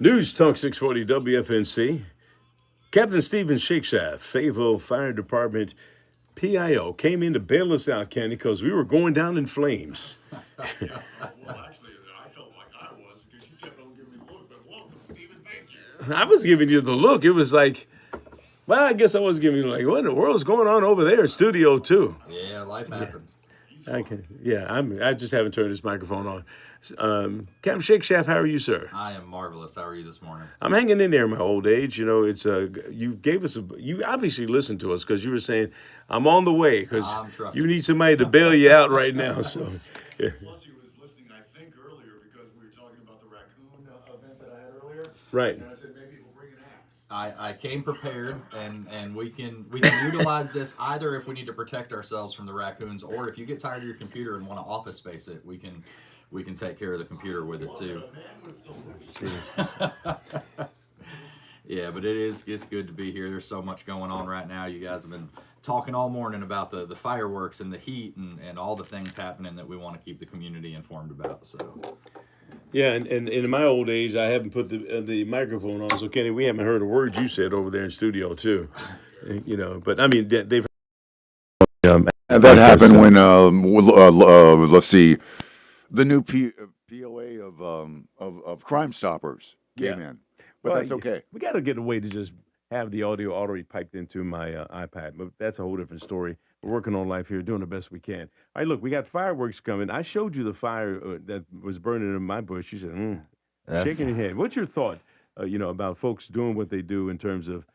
News Talk 640 WFNC. Captain Stephen SHAKESHAFT, Fayetteville Fire Department PIO, came in to bail us out, Kenny, because we were going down in flames. Well, actually, I felt like I was because you kept on giving me the look. But welcome, Stephen. Thank you. I was giving you the look. It was like, well, I guess I was giving you like, what in the world's going on over there in Studio 2? Yeah, life happens. I just haven't turned this microphone on. Captain SHAKESHAFT, how are you, sir? I am marvelous. How are you this morning? I'm hanging in there in my old age. You know, it's you gave us you obviously listened to us because you were saying I'm on the way because I'm trucking. you need somebody to bail you out right now. So, yeah. Plus, he was listening, I think, earlier because we were talking about the raccoon event that I had earlier. Right. And I said maybe he'll bring an axe. I came prepared, and we can utilize this either if we need to protect ourselves from the raccoons, or if you get tired of your computer and want to office space it, we can take care of the computer with it too. Yeah, but it's good to be here. There's so much going on right now. You guys have been talking all morning about the fireworks and the heat and all the things happening that we want to keep the community informed about. So Yeah, and in my old age, I haven't put the microphone on, so Kenny, we haven't heard a word you said over there in Studio 2. You know, but I mean, they've. And that happened when, let's see, the new POA of Crime Stoppers came in. But Well, that's okay. We got to get a way to just have the audio already piped into my iPad, but that's a whole different story. We're working on life here, doing the best we can. All right, look, we got fireworks coming. I showed you the fire that was burning in my bush. You said, shaking your head. What's your thought, about folks doing what they do in terms of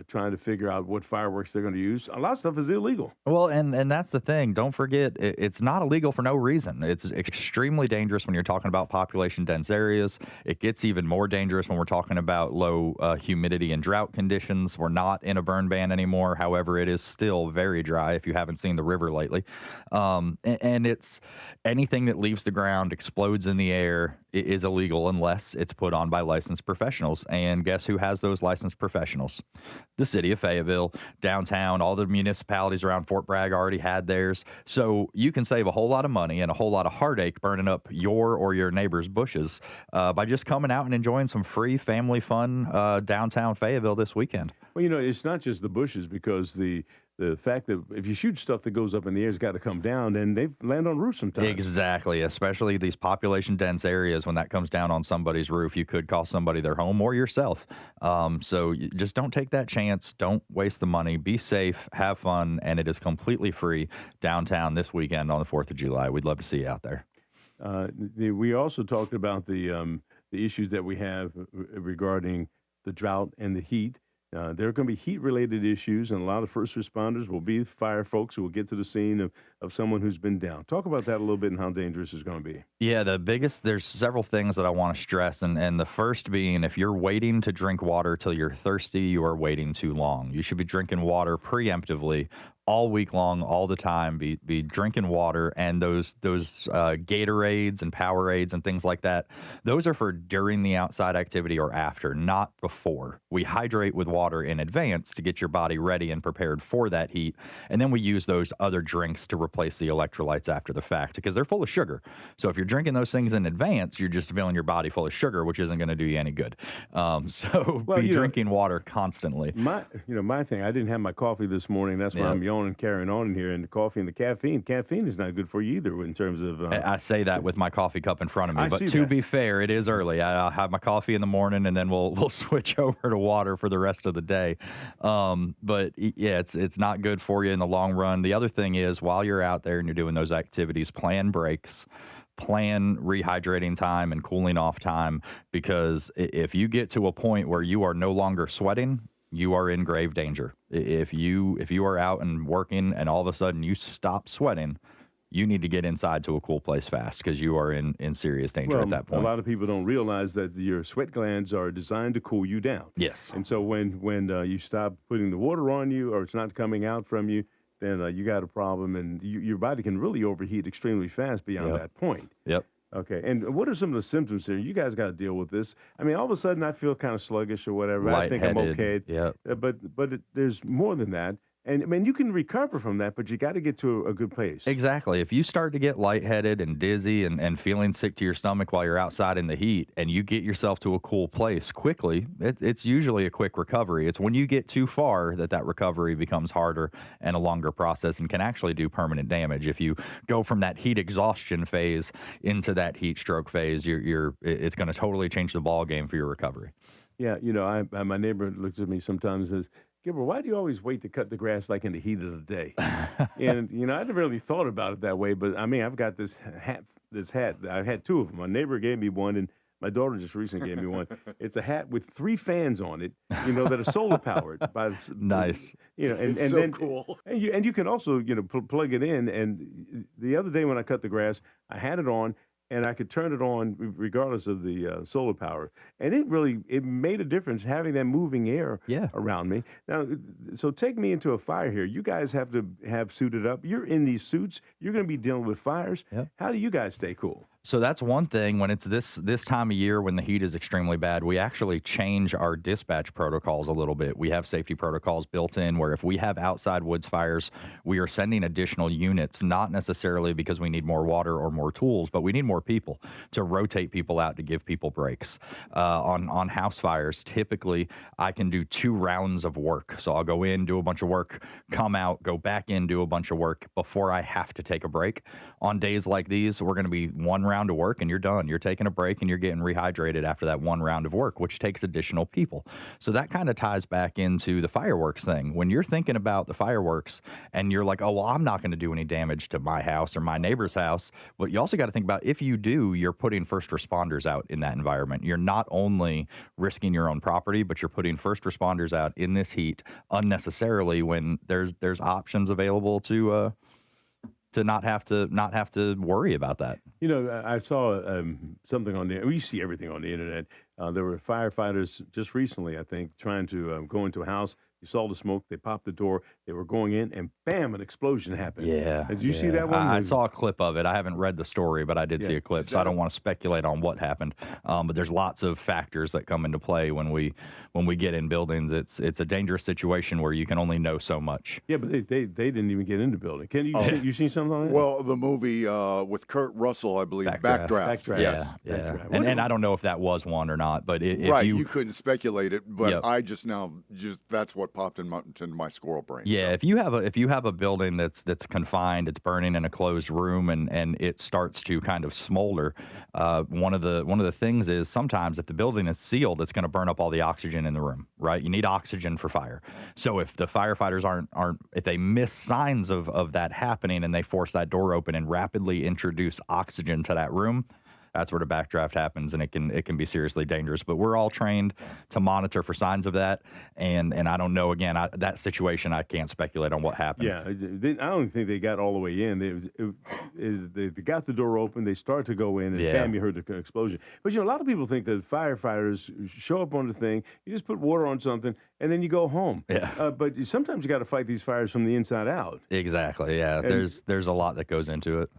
trying to figure out what fireworks they're going to use? A lot of stuff is illegal. Well, and that's the thing. Don't forget, it's not illegal for no reason. It's extremely dangerous when you're talking about population dense areas. It gets even more dangerous when we're talking about low humidity and drought conditions. We're not in a burn ban anymore. However, it is still very dry if you haven't seen the river lately. And it's anything that leaves the ground, explodes in the air, is illegal unless it's put on by licensed professionals. And guess who has those licensed professionals? The city of Fayetteville, downtown, all the municipalities around Fort Bragg already had theirs. So you can save a whole lot of money and a whole lot of heartache burning up your or your neighbor's bushes by just coming out and enjoying some free family fun downtown Fayetteville this weekend. Well, it's not just the bushes because the fact that if you shoot stuff that goes up in the air, it's got to come down, and they land on roofs sometimes. Exactly, especially these population dense areas. When that comes down on somebody's roof, you could cost somebody their home or yourself. So you just don't take that chance. Don't waste the money. Be safe, have fun, and it is completely free downtown this weekend on the 4th of July. We'd love to see you out there. We also talked about the issues that we have regarding the drought and the heat. There are going to be heat-related issues, and a lot of first responders will be fire folks who will get to the scene of someone who's been down. Talk about that a little bit and how dangerous it's going to be. Yeah, there's several things that I want to stress, and the first being, if you're waiting to drink water till you're thirsty, you are waiting too long. You should be drinking water preemptively all week long, all the time. Be drinking water, and those Gatorades and Powerades and things like that. Those are for during the outside activity or after, not before. We hydrate with water in advance to get your body ready and prepared for that heat, and then we use those other drinks to replace the electrolytes after the fact because they're full of sugar. So if you're drinking those things in advance, you're just filling your body full of sugar, which isn't going to do you any good. Be drinking water constantly. My thing, I didn't have my coffee this morning. That's why I'm yawning, carrying on in here. And the coffee and the caffeine. Caffeine is not good for you either in terms of. I say that with my coffee cup in front of me. But to be fair, it is early. I'll have my coffee in the morning, and then we'll switch over to water for the rest of the day. But yeah, it's not good for you in the long run. The other thing is, while you're out there and you're doing those activities, plan breaks. Plan rehydrating time and cooling off time, because if you get to a point where you are no longer sweating, you are in grave danger. If you are out and working and all of a sudden you stop sweating, you need to get inside to a cool place fast because you are in serious danger at that point. A lot of people don't realize that your sweat glands are designed to cool you down. Yes. And so when you stop putting the water on you or it's not coming out from you, then you got a problem, and your body can really overheat extremely fast beyond that point. Yep. Okay, and what are some of the symptoms here? You guys got to deal with this. I mean, all of a sudden I feel kind of sluggish or whatever. I think I'm okay. Yep. But there's more than that. And I mean, you can recover from that, but you got to get to a good place. Exactly. If you start to get lightheaded and dizzy and feeling sick to your stomach while you're outside in the heat and you get yourself to a cool place quickly, it's usually a quick recovery. It's when you get too far that recovery becomes harder and a longer process and can actually do permanent damage. If you go from that heat exhaustion phase into that heat stroke phase, it's going to totally change the ball game for your recovery. Yeah, my neighbor looks at me sometimes and says, Gilbert, why do you always wait to cut the grass like in the heat of the day? And, I never really thought about it that way, but I mean, I've got this hat. I've had two of them. My neighbor gave me one, and my daughter just recently gave me one. It's a hat with 3 fans on it, that are solar powered. Nice. And It's so then, cool. And you can also, plug it in. And the other day when I cut the grass, I had it on, and I could turn it on regardless of the solar power. And it made a difference having that moving air Yeah. around me. Now, so take me into a fire here. You guys have to have suited up. You're in these suits. You're going to be dealing with fires. Yep. How do you guys stay cool? So that's one thing. When it's this time of year when the heat is extremely bad, we actually change our dispatch protocols a little bit. We have safety protocols built in where if we have outside woods fires, we are sending additional units, not necessarily because we need more water or more tools, but we need more people to rotate people out to give people breaks. On house fires, typically I can do 2 rounds of work. So I'll go in, do a bunch of work, come out, go back in, do a bunch of work before I have to take a break. On days like these, we're going to be 1 round of work and you're done. You're taking a break and you're getting rehydrated after that 1 round of work, which takes additional people. So that kind of ties back into the fireworks thing. When you're thinking about the fireworks and you're like, oh, well, I'm not going to do any damage to my house or my neighbor's house. But you also got to think about if you do, you're putting first responders out in that environment. You're not only risking your own property, but you're putting first responders out in this heat unnecessarily when there's options available to not have to worry about that. I saw something on we see everything on the internet. There were firefighters just recently, I think, trying to go into a house. You saw the smoke. They popped the door. They were going in, and bam, an explosion happened. Yeah. Did you see that one? I saw a clip of it. I haven't read the story, but I did see a clip, so I don't want to speculate on what happened. But there's lots of factors that come into play when we get in buildings. It's a dangerous situation where you can only know so much. Yeah, but they didn't even get in the building. Can you seen something on that? Well, the movie with Kurt Russell, I believe, Backdraft. Backdraft. Yes. Yeah. And I don't know if that was one or not, but if Right, you you couldn't speculate it, but Yep. I just that's what popped into my squirrel brain. Yeah, so. if you have a building that's confined, it's burning in a closed room, and it starts to kind of smolder. One of the things is sometimes if the building is sealed, it's going to burn up all the oxygen in the room. Right, you need oxygen for fire. So if the firefighters aren't if they miss signs of that happening and they force that door open and rapidly introduce oxygen to that room, that's where the backdraft happens, and it can be seriously dangerous. But we're all trained to monitor for signs of that, and I don't know. Again, that situation, I can't speculate on what happened. Yeah, I don't think they got all the way in. They got the door open. They start to go in, and bam, you heard the explosion. But a lot of people think that firefighters show up on the thing. You just put water on something, and then you go home. Yeah. But sometimes you got to fight these fires from the inside out. Exactly. Yeah. And, there's a lot that goes into it.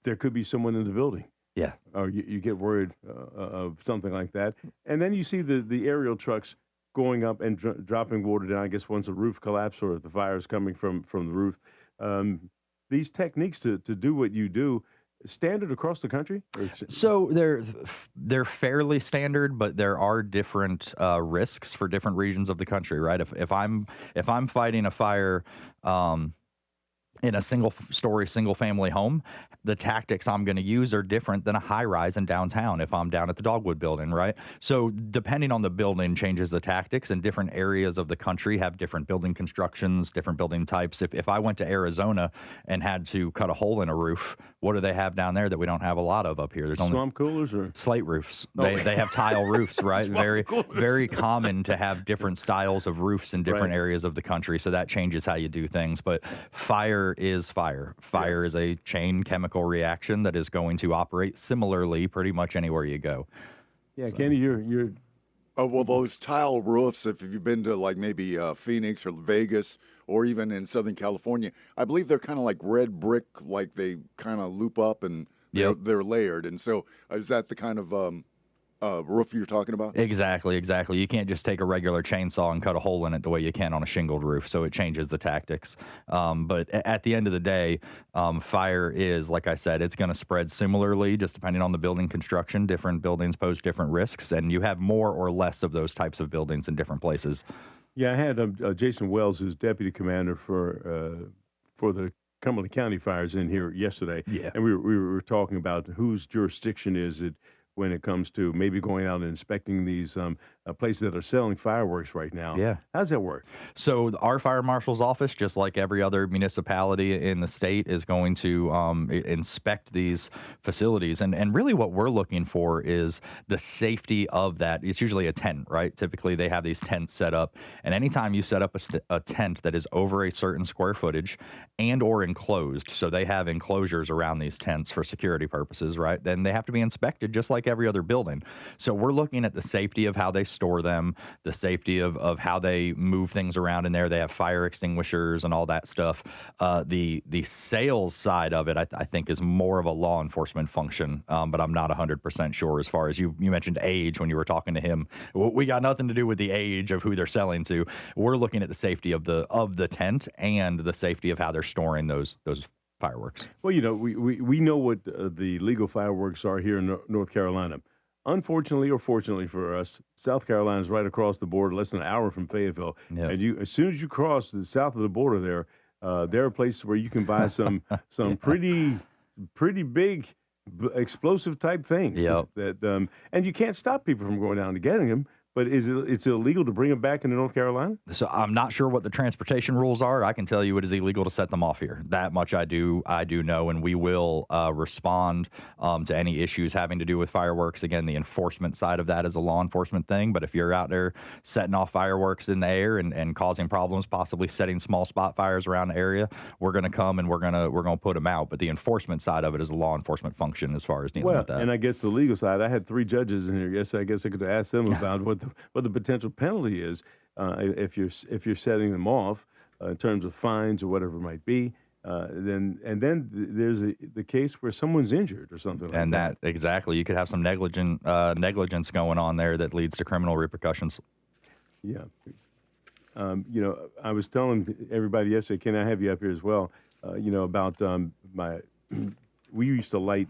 There could be someone in the building. Yeah. Or you get worried of something like that. And then you see the aerial trucks going up and dropping water down, I guess once the roof collapses or if the fire is coming from the roof. These techniques to do what you do, standard across the country? So they're fairly standard, but there are different risks for different regions of the country, right? If I'm fighting a fire in a single family home, the tactics I'm going to use are different than a high rise in downtown if I'm down at the Dogwood building, right? So depending on the building changes the tactics, and different areas of the country have different building constructions, different building types. If I went to Arizona and had to cut a hole in a roof, what do they have down there that we don't have a lot of up here? There's only swamp coolers or slate roofs. They have tile roofs, right? Very common to have different styles of roofs in different areas of the country. So that changes how you do things. But fire is fire. Fire is a chain chemical reaction that is going to operate similarly pretty much anywhere you go. Yeah, Kenny, you're Oh, well, those tile roofs, if you've been to like maybe Phoenix or Vegas or even in Southern California, I believe they're kind of like red brick, like they kind of loop up and they're layered. And so is that the kind of roof you're talking about? Exactly. You can't just take a regular chainsaw and cut a hole in it the way you can on a shingled roof, so it changes the tactics. But at the end of the day, fire is, like I said, it's going to spread similarly, just depending on the building construction. Different buildings pose different risks, and you have more or less of those types of buildings in different places. Yeah, I had Jason Wells, who's deputy commander for the Cumberland County fires, in here yesterday. Yeah. And we were talking about whose jurisdiction is it when it comes to maybe going out and inspecting these places that are selling fireworks right now. Yeah. How's that work? So our fire marshal's office, just like every other municipality in the state, is going to inspect these facilities. And really what we're looking for is the safety of that. It's usually a tent, right? Typically they have these tents set up. And anytime you set up a tent that is over a certain square footage and or enclosed, so they have enclosures around these tents for security purposes, right? Then they have to be inspected just like every other building. So we're looking at the safety of how they store them, the safety of how they move things around in there. They have fire extinguishers and all that stuff. The sales side of it, I think, is more of a law enforcement function, but I'm not 100% sure. As far as you mentioned age when you were talking to him, we got nothing to do with the age of who they're selling to. We're looking at the safety of the tent and the safety of how they're storing those fireworks. Well, we know what the legal fireworks are here in North Carolina. Unfortunately or fortunately for us, South Carolina is right across the border, less than an hour from Fayetteville. Yep. And as soon as you cross the south of the border there are places where you can buy some pretty big explosive type things. Yep. That and you can't stop people from going down and getting them. But it's illegal to bring them back into North Carolina? So I'm not sure what the transportation rules are. I can tell you it is illegal to set them off here. That much I do know, and we will respond to any issues having to do with fireworks. Again, the enforcement side of that is a law enforcement thing, but if you're out there setting off fireworks in the air and causing problems, possibly setting small spot fires around the area, we're going to come and we're going to put them out. But the enforcement side of it is a law enforcement function as far as dealing with that. And I guess the legal side, I had 3 judges in here. I guess I could ask them about what the potential penalty is if you're setting them off in terms of fines or whatever it might be. Then there's the case where someone's injured or something like that. And that exactly, you could have some negligence going on there that leads to criminal repercussions. Yeah. I was telling everybody yesterday, Ken, I have you up here as well, about we used to light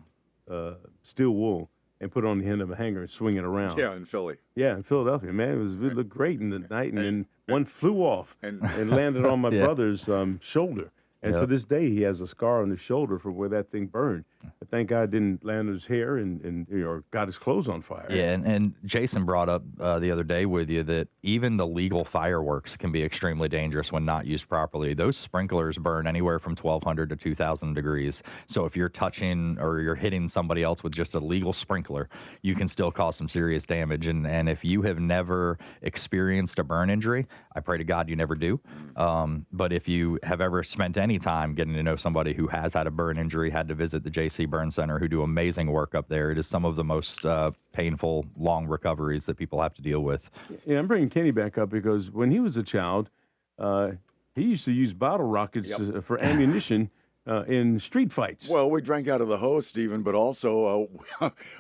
steel wool and put it on the end of a hanger and swing it around. Yeah, in Philly. Yeah, in Philadelphia, man, it looked great in the night, and then one flew off and landed on my brother's shoulder. And to this day, he has a scar on his shoulder from where that thing burned. But thank God it didn't land on his hair or got his clothes on fire. Yeah, and Jason brought up the other day with you that even the legal fireworks can be extremely dangerous when not used properly. Those sprinklers burn anywhere from 1,200 to 2,000 degrees. So if you're touching or you're hitting somebody else with just a legal sprinkler, you can still cause some serious damage. And if you have never experienced a burn injury, I pray to God you never do. But if you have ever spent any time getting to know somebody who has had a burn injury, had to visit the JC Burn Center, who do amazing work up there. It is some of the most painful, long recoveries that people have to deal with. Yeah, I'm bringing Kenny back up because when he was a child, he used to use bottle rockets for ammunition in street fights. Well, we drank out of the hose, Stephen, but also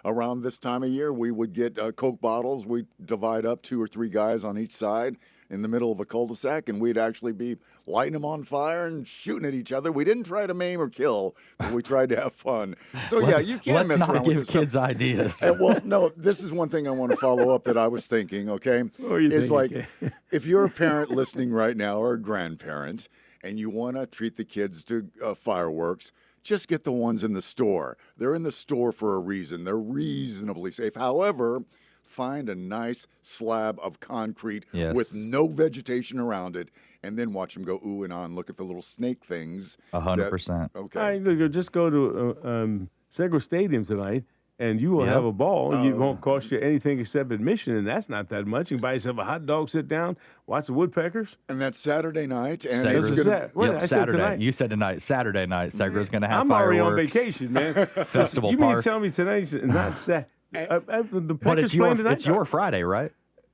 around this time of year, we would get Coke bottles. We'd divide up 2 or 3 guys on each side in the middle of a cul-de-sac, and we'd actually be lighting them on fire and shooting at each other. We didn't try to maim or kill, but we tried to have fun. So, you can't mess around with this. Let's not give kids ideas. Well, no, this is one thing I want to follow up that I was thinking, okay? What are you it's thinking? like, if you're a parent listening right now or a grandparent, and you want to treat the kids to fireworks, just get the ones in the store. They're in the store for a reason. They're reasonably safe. However, find a nice slab of concrete with no vegetation around it, and then watch them go ooh and on. Look at the little snake things. 100%. Okay. All right, just go to Segra Stadium tonight, and you will have a ball. It won't cost you anything except admission, and that's not that much. You can buy yourself a hot dog, sit down, watch the Woodpeckers. And that's Saturday night. And Saturday. it's gonna, Saturday. Tonight. You said tonight. Saturday night. Segra's going to have I'm fireworks. already on vacation, man. Festival you park. mean tell me tonight's not Saturday? The But Packers playing tonight? it's your Friday, right?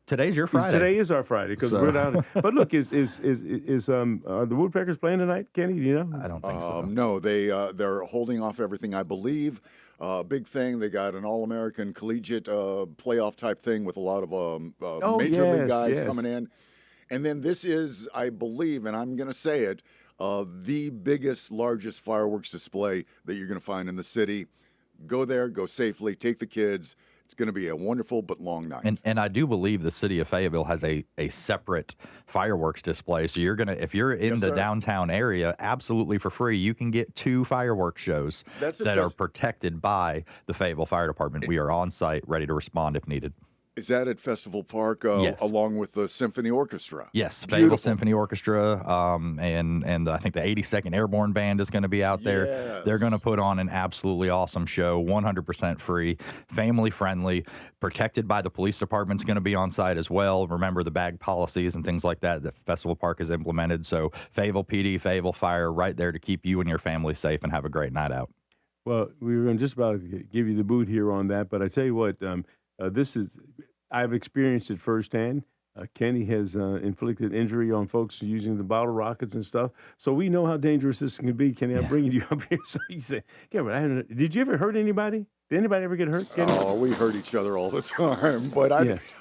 Today's your Friday. Today is our Friday because So- we're down. But look, are the Woodpeckers playing tonight, Kenny? Do you know? I don't think so. No, they're holding off everything, I believe. Big thing. They got an All-American collegiate playoff type thing with a lot of major league guys coming in. And then this is, I believe, and I'm going to say it, the biggest, largest fireworks display that you're going to find in the city. Go there, go safely, take the kids. It's going to be a wonderful but long night. And I do believe the city of Fayetteville has a separate fireworks display. So you're gonna, if you're in the downtown area, absolutely for free, you can get 2 fireworks shows that are protected by the Fayetteville Fire Department. We are on site, ready to respond if needed. Is that at Festival Park Yes. along with the Symphony Orchestra? Yes, Fayetteville Symphony Orchestra, and I think the 82nd Airborne Band is going to be out there. Yes. They're going to put on an absolutely awesome show, 100% free, family friendly, protected by the police department's going to be on site as well. Remember the bag policies and things like that Festival Park has implemented. So Fayetteville PD, Fayetteville Fire, right there to keep you and your family safe and have a great night out. Well, we were going to just about give you the boot here on that, but I tell you what, I've experienced it firsthand. Kenny has inflicted injury on folks using the bottle rockets and stuff. So we know how dangerous this can be. Kenny, I'm bringing you up here. So you say, Cameron, did you ever hurt anybody? Did anybody ever get hurt, Kenny? Oh, we hurt each other all the time. But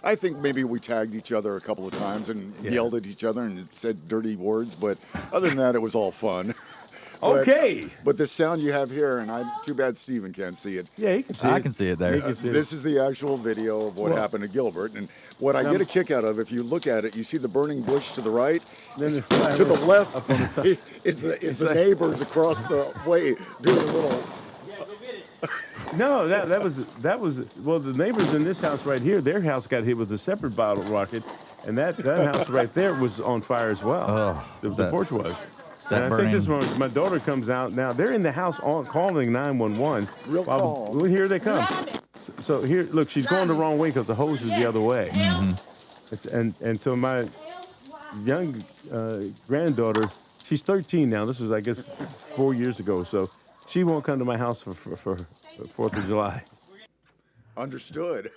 I think maybe we tagged each other a couple of times and yelled at each other and said dirty words. But other than that, it was all fun. Okay. But the sound you have here, and too bad Steven can't see it. Yeah, he can see it. I can see it there. This is the actual video of what happened to Gilbert. And what I get a kick out of, if you look at it, you see the burning bush to the right. Then To the left is the neighbors across the way doing a little... No, that was well, the neighbors in this house right here, their house got hit with a separate bottle rocket, and that house right there was on fire as well. The porch was. And I think this one, my daughter comes out now. They're in the house calling 911. Real calm. Well, here they come. So here, look, she's going the wrong way because the hose is the other way. And so my young granddaughter, she's 13 now. This was, I guess, 4 years ago. So she won't come to my house for 4th of July. Understood.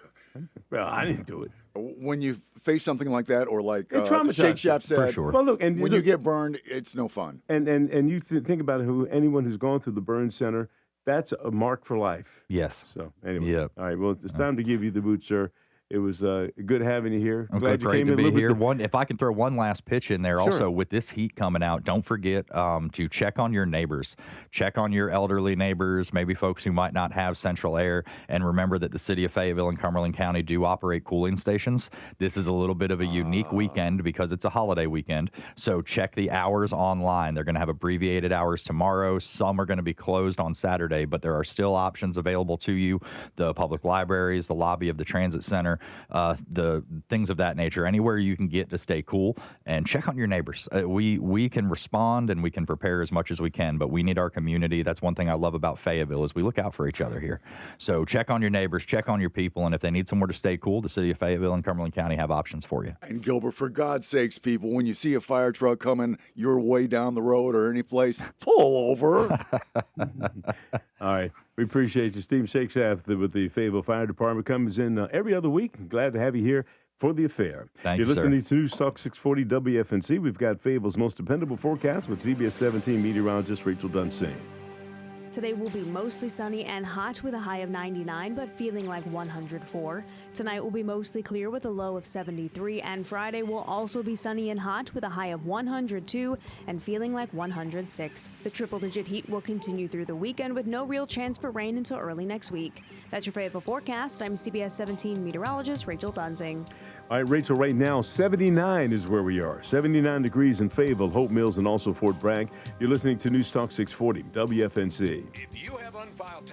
Well, I didn't do it. When you face something like that, or like traumatizes SHAKESHAFT said, for sure. Well, look, and when you get burned, it's no fun. And you think about anyone who's gone through the burn center, that's a mark for life. Yes. So anyway, Yep. all right. Well, it's time to give you the boot, sir. It was good having you here. I'm Glad you great came to in. be a little here. bit If I can throw one last pitch in there, also with this heat coming out, don't forget to check on your neighbors. Check on your elderly neighbors, maybe folks who might not have central air. And remember that the city of Fayetteville and Cumberland County do operate cooling stations. This is a little bit of a unique weekend because it's a holiday weekend. So check the hours online. They're going to have abbreviated hours tomorrow. Some are going to be closed on Saturday, but there are still options available to you. The public libraries, the lobby of the transit center, the things of that nature, anywhere you can get to stay cool, and check on your neighbors. We can respond and we can prepare as much as we can, but we need our community. That's one thing I love about Fayetteville is we look out for each other here. So check on your neighbors, check on your people, and if they need somewhere to stay cool, the city of Fayetteville and Cumberland County have options for you. And Gilbert, for God's sakes, people, when you see a fire truck coming your way down the road or any place, pull over. All right. We appreciate you. Steve SHAKESHAFT with the Fayetteville Fire Department comes in every other week. Glad to have you here for the affair. Thank You're you, listening sir. to News Talk 640 WFNC. We've got Fayetteville's most dependable forecast with CBS 17 meteorologist Rachel Dunsing. Today will be mostly sunny and hot with a high of 99, but feeling like 104. Tonight will be mostly clear with a low of 73, and Friday will also be sunny and hot with a high of 102 and feeling like 106. The triple-digit heat will continue through the weekend with no real chance for rain until early next week. That's your Fayetteville forecast. I'm CBS 17 meteorologist Rachel Dunsing. All right, Rachel, right now, 79 is where we are. 79 degrees in Fayetteville, Hope Mills, and also Fort Bragg. You're listening to News Talk 640 WFNC. If you have unfiled